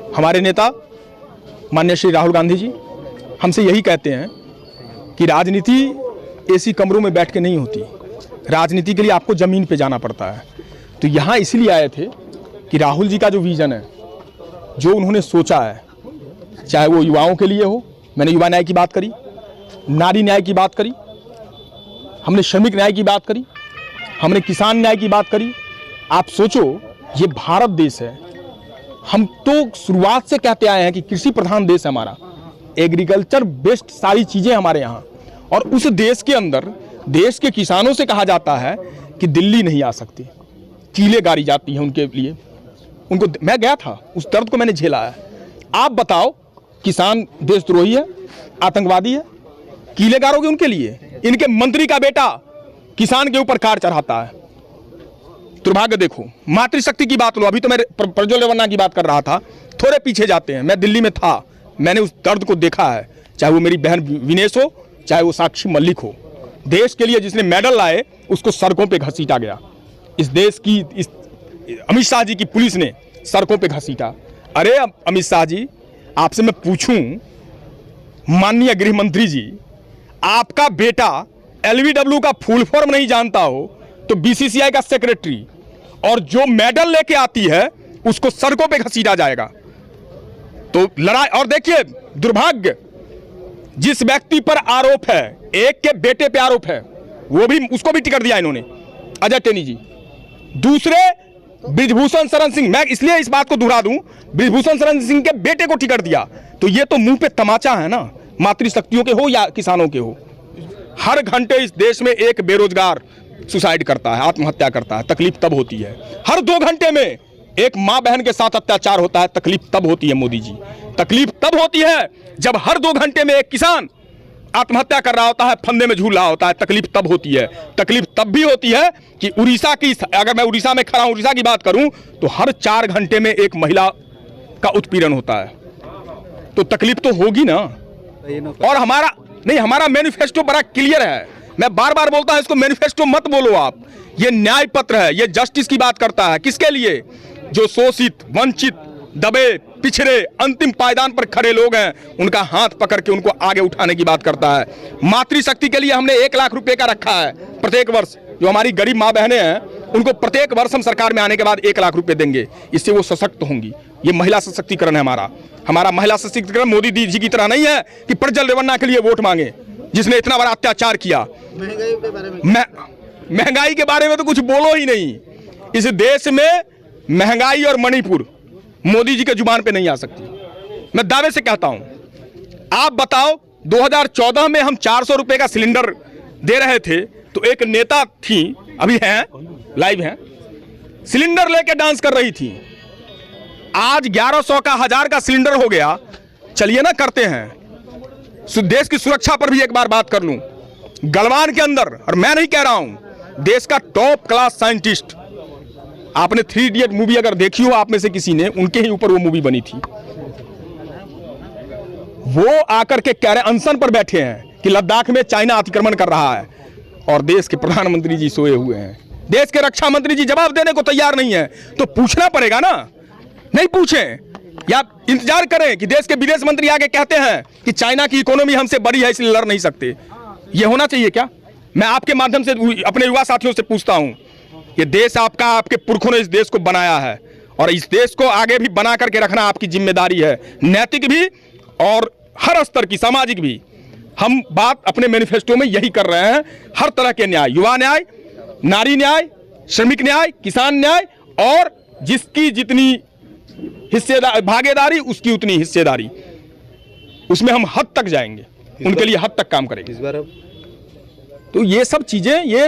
हमारे नेता माननीय श्री राहुल गांधी जी हमसे यही कहते हैं कि राजनीति एसी कमरों में बैठ के नहीं होती, राजनीति के लिए आपको ज़मीन पे जाना पड़ता है। तो यहाँ इसलिए आए थे कि राहुल जी का जो विज़न है, जो उन्होंने सोचा है, चाहे वो युवाओं के लिए हो, मैंने युवा न्याय की बात करी, नारी न्याय की बात करी, हमने श्रमिक न्याय की बात करी, हमने किसान न्याय की बात करी। आप सोचो, ये भारत देश है, हम तो शुरुआत से कहते आए हैं कि कृषि प्रधान देश है हमारा, एग्रीकल्चर बेस्ड सारी चीज़ें हमारे यहाँ। और उस देश के अंदर देश के किसानों से कहा जाता है कि दिल्ली नहीं आ सकती, कीलें गाड़ी जाती हैं उनके लिए। उनको मैं गया था, उस दर्द को मैंने झेला है। आप बताओ, किसान देशद्रोही है, आतंकवादी है, कीलें गाड़ोगे उनके लिए? इनके मंत्री का बेटा किसान के ऊपर कार चढ़ाता है। दुर्भाग्य देखो, मातृशक्ति की बात लो, अभी तो मैं प्रज्वल रेवन्ना की बात कर रहा था, थोड़े पीछे जाते हैं। मैं दिल्ली में था, मैंने उस दर्द को देखा है, चाहे वो मेरी बहन विनेश हो, चाहे वो साक्षी मलिक हो। देश के लिए जिसने मेडल लाए उसको सड़कों पे घसीटा गया। इस देश की अमित शाह जी की पुलिस ने सड़कों पे घसीटा। अरे अमित शाह जी, आपसे मैं पूछूं, माननीय गृह मंत्री जी, आपका बेटा एलबीडब्ल्यू का फुल फॉर्म नहीं जानता हो तो बीसीसीआई का सेक्रेटरी, और जो मेडल लेके आती है उसको सड़कों पे घसीटा जाएगा। तो लड़ाई, और देखिए दुर्भाग्य, जिस व्यक्ति पर आरोप है, एक के बेटे पे आरोप है, वो भी, उसको भी टिकट दिया इन्होंने, अजय टेनी जी। दूसरे बृजभूषण शरण सिंह, मैं इसलिए इस बात को दोहरा दूं, बृजभूषण शरण सिंह के बेटे को टिकट दिया। तो ये तो मुंह पे तमाचा है ना, मातृशक्तियों के हो या किसानों के हो। हर घंटे इस देश में एक बेरोजगार सुसाइड करता है, आत्महत्या करता है, तकलीफ तब होती है। हर 2 घंटे में एक माँ बहन के साथ अत्याचार होता है, तकलीफ तब होती है मोदी जी। तकलीफ तब होती है जब हर 2 घंटे में एक किसान आत्महत्या कर रहा होता है, फंदे में झूल रहा होता है, तकलीफ तब होती है। तकलीफ तब भी होती है कि उड़ीसा की, अगर मैं उड़ीसा में खड़ा हूं, उड़ीसा की बात करूं, तो हर 4 घंटे में एक महिला का उत्पीड़न होता है। तो तकलीफ तो होगी ना। और हमारा मैनिफेस्टो बड़ा क्लियर है। मैं बार बार बोलता हूं, इसको मैनिफेस्टो मत बोलो आप, ये न्याय पत्र है, ये जस्टिस की बात करता है। किसके लिए? जो शोषित, वंचित, दबे, पिछड़े, अंतिम पायदान पर खड़े लोग हैं, उनका हाथ पकड़ के उनको आगे उठाने की बात करता है। मातृशक्ति के लिए हमने 1 लाख रुपए का रखा है प्रत्येक वर्ष। जो हमारी गरीब माँ बहनें हैं, उनको प्रत्येक वर्ष हम सरकार में आने के बाद 1 लाख रुपए देंगे। इससे वो सशक्त होंगी। ये महिला सशक्तिकरण है हमारा महिला सशक्तिकरण मोदी जी की तरह नहीं है कि प्रज्वल रेवन्ना के लिए वोट मांगे, जिसने इतना बड़ा अत्याचार किया। महंगाई के बारे में तो कुछ बोलो ही नहीं। इस देश में महंगाई और मणिपुर मोदी जी के जुबान पे नहीं आ सकती। मैं दावे से कहता हूं, आप बताओ, 2014 में हम 400 रुपए का सिलेंडर दे रहे थे, तो एक नेता थी, अभी हैं, लाइव हैं, सिलेंडर लेके डांस कर रही थी। आज 1100 का, 1000 का सिलेंडर हो गया। चलिए ना, करते हैं। देश की सुरक्षा पर भी एक बार बात कर लूं। गलवान के अंदर, और मैं नहीं कह रहा हूं, देश का टॉप क्लास साइंटिस्ट, आपने 3 इडियट मूवी अगर देखी हो आप में से किसी ने, उनके ही ऊपर वो मूवी बनी थी। वो आकर के कह रहे, अनशन पर बैठे हैं कि लद्दाख में चाइना अतिक्रमण कर रहा है, और देश के प्रधानमंत्री जी सोए हुए हैं। देश के रक्षा मंत्री जी जवाब देने को तैयार नहीं है। तो पूछना पड़ेगा ना, नहीं पूछें या इंतजार करें कि देश के विदेश मंत्री आगे कहते हैं कि चाइना की इकोनॉमी हमसे बड़ी है इसलिए लड़ नहीं सकते। ये होना चाहिए क्या? मैं आपके माध्यम से अपने युवा साथियों से पूछता हूं, ये देश आपका, आपके पुरखों ने इस देश को बनाया है, और इस देश को आगे भी बना करके रखना आपकी जिम्मेदारी है, नैतिक भी और हर स्तर की, सामाजिक भी। हम बात अपने मैनिफेस्टो में यही कर रहे हैं। हर तरह के न्याय, युवा न्याय, नारी न्याय, श्रमिक न्याय, किसान न्याय, और जिसकी जितनी हिस्सेदारी, भागीदारी, उसकी उतनी हिस्सेदारी, उसमें हम हद तक जाएंगे, उनके लिए हद तक काम करेंगे। इस बार अब तो ये सब चीजें, ये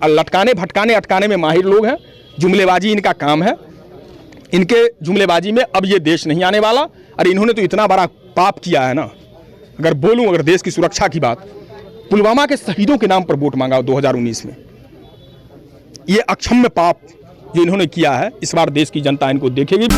लटकाने, भटकाने, अटकाने में माहिर लोग हैं। जुमलेबाजी इनका काम है। इनके जुमलेबाजी में अब ये देश नहीं आने वाला। अरे इन्होंने तो इतना बड़ा पाप किया है ना। अगर बोलूं, अगर देश की सुरक्षा की बात, पुलवामा के शहीदों के नाम पर वोट मांगा 2019 में, ये अक्षम्य पाप जो इन्होंने किया है, इस बार देश की जनता इनको देखेगी।